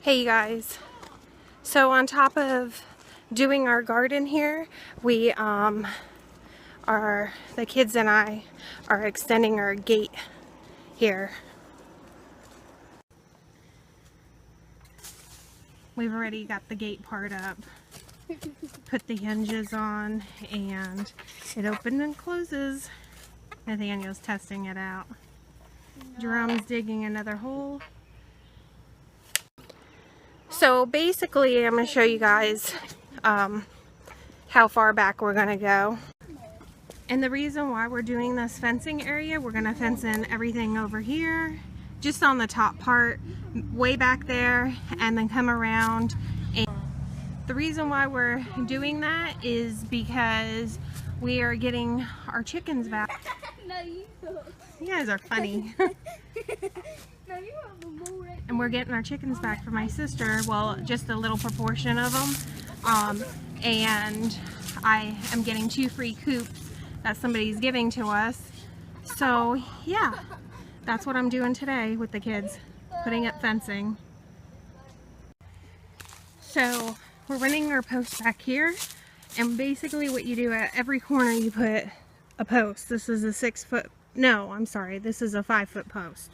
Hey you guys, so on top of doing our garden here, the kids and I are extending our gate here. We've already got the gate part up, put the hinges on, and it opens and closes. Nathaniel's testing it out. Jerome's digging another hole. So basically, I'm going to show you guys how far back we're going to go. And the reason why we're doing this fencing area, we're going to fence in everything over here, just on the top part, way back there, and then come around. And the reason why we're doing that is because we are getting our chickens back. You guys are funny. And we're getting our chickens back for my sister, well, just a little proportion of them. And I am getting 2 free coops that somebody's giving to us. So yeah, that's what I'm doing today with the kids, putting up fencing. So we're running our post back here, and basically what you do at every corner, you put a post. This is a 6 foot, no, I'm sorry, this is a 5 foot post.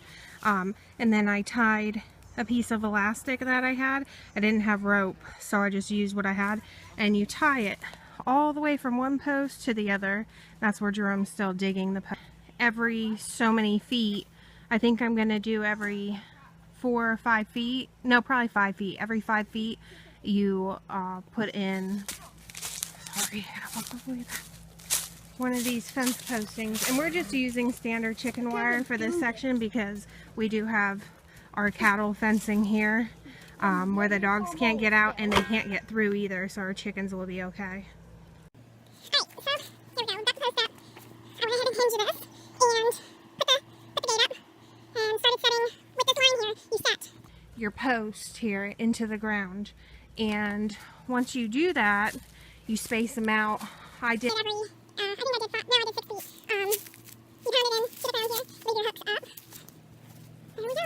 And then I tied a piece of elastic that I had. I didn't have rope, so I just used what I had, and you tie it all the way from one post to the other. That's where Jerome's still digging the post. Every so many feet, I think I'm gonna do every 4 or 5 feet, no, probably 5 feet. Every 5 feet you put in, sorry, one of these fence postings. And we're just using standard chicken wire for this section because we do have our cattle fencing here, where the dogs can't get out and they can't get through either, so our chickens will be okay. Alright, so here we go, got the post up. I went ahead and hinged this and put the gate up and started setting with this line here. You set your post here into the ground, and once you do that, you space them out. I did every, I think I did 5, no I did 6 feet. You pound it in to the ground here, leave your hooks up. There we go.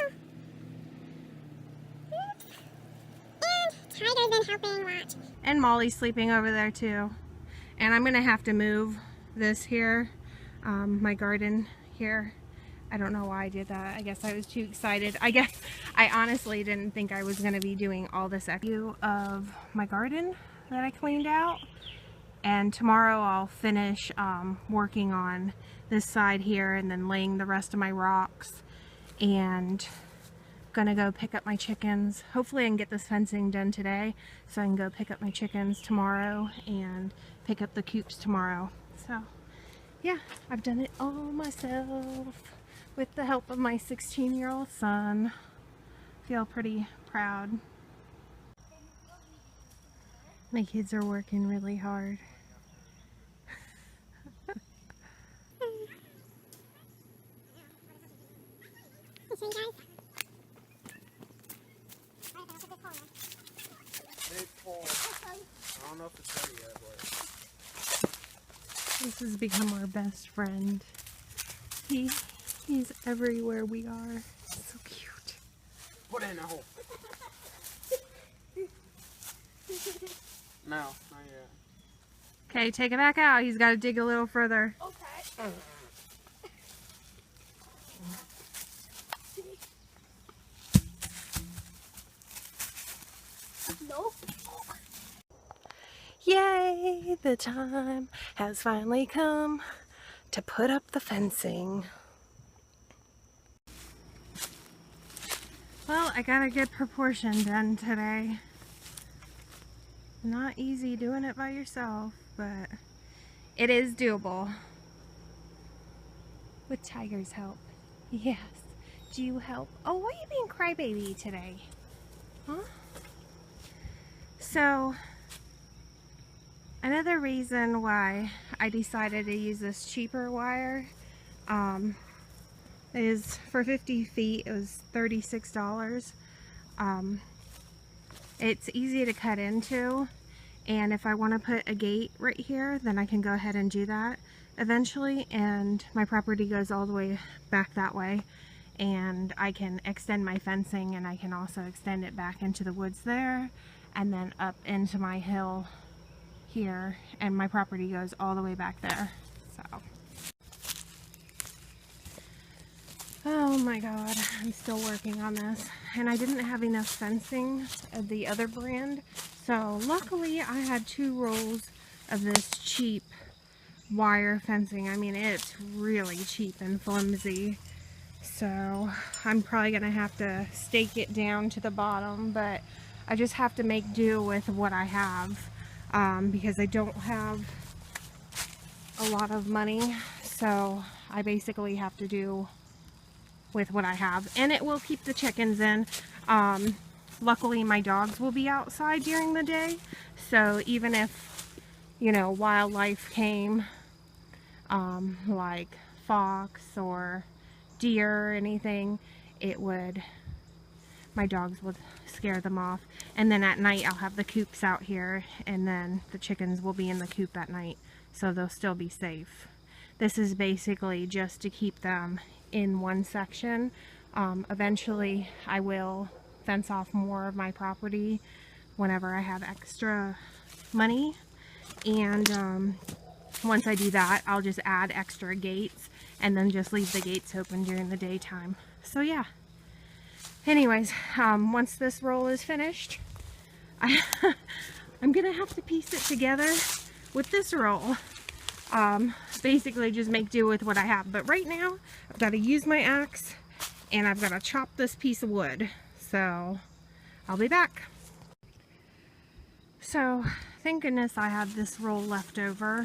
And Tiger's been helping watch. And Molly's sleeping over there too. And I'm gonna have to move this here, my garden here. I don't know why I did that. I guess I was too excited. I guess I honestly didn't think I was gonna be doing all this view of my garden that I cleaned out. And tomorrow I'll finish working on this side here and then laying the rest of my rocks, and gonna go pick up my chickens. Hopefully I can get this fencing done today so I can go pick up my chickens tomorrow and pick up the coops tomorrow. So yeah, I've done it all myself with the help of my 16-year-old son. Feel pretty proud. My kids are working really hard. So you guys, I don't know if it's ready yet, but This has become our best friend. He's everywhere we are. So cute. put it in a hole. No, not yet. Okay, take it back out. He's got to dig a little further. okay. Nope. Yay! The time has finally come to put up the fencing. Well, I got a good proportion done today. Not easy doing it by yourself, but it is doable. With Tiger's help. Yes. Do you help? Oh, why are you being crybaby today? Huh? So, another reason why I decided to use this cheaper wire is for 50 feet, it was $36. It's easy to cut into, and if I want to put a gate right here, then I can go ahead and do that eventually, and my property goes all the way back that way, and I can extend my fencing, and I can also extend it back into the woods there and then up into my hill here, and my property goes all the way back there. So oh my god, I'm still working on this, and I didn't have enough fencing of the other brand, so luckily I had 2 rolls of this cheap wire fencing. I mean, it's really cheap and flimsy, so I'm probably gonna have to stake it down to the bottom, but I just have to make do with what I have, because I don't have a lot of money, so I basically have to do with what I have, and it will keep the chickens in. Luckily my dogs will be outside during the day, so even if, you know, wildlife came, like fox or deer or anything, my dogs would scare them off. And then at night I'll have the coops out here, and then the chickens will be in the coop at night, so they'll still be safe. This is basically just to keep them in one section. Eventually I will fence off more of my property whenever I have extra money, and once I do that, I'll just add extra gates and then just leave the gates open during the daytime. So yeah, anyways, once this roll is finished, I'm gonna have to piece it together with this roll. Basically just make do with what I have, but right now I've got to use my axe and I've got to chop this piece of wood, so I'll be back. So thank goodness I have this roll left over.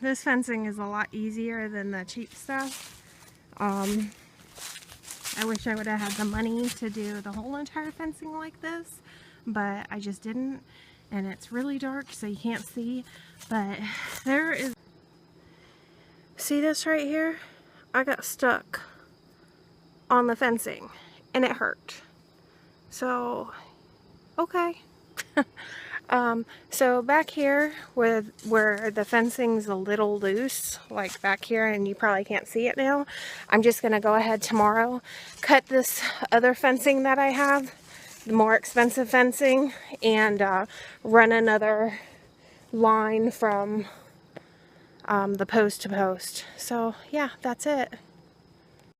This fencing is a lot easier than the cheap stuff. I wish I would have had the money to do the whole entire fencing like this, but I just didn't, and it's really dark so you can't see, but there is. See this right here? I got stuck on the fencing and it hurt. So, okay. So back here where the fencing's a little loose, like back here, and you probably can't see it now, I'm just going to go ahead tomorrow, cut this other fencing that I have, the more expensive fencing, and run another line from the post to post. So yeah, that's it.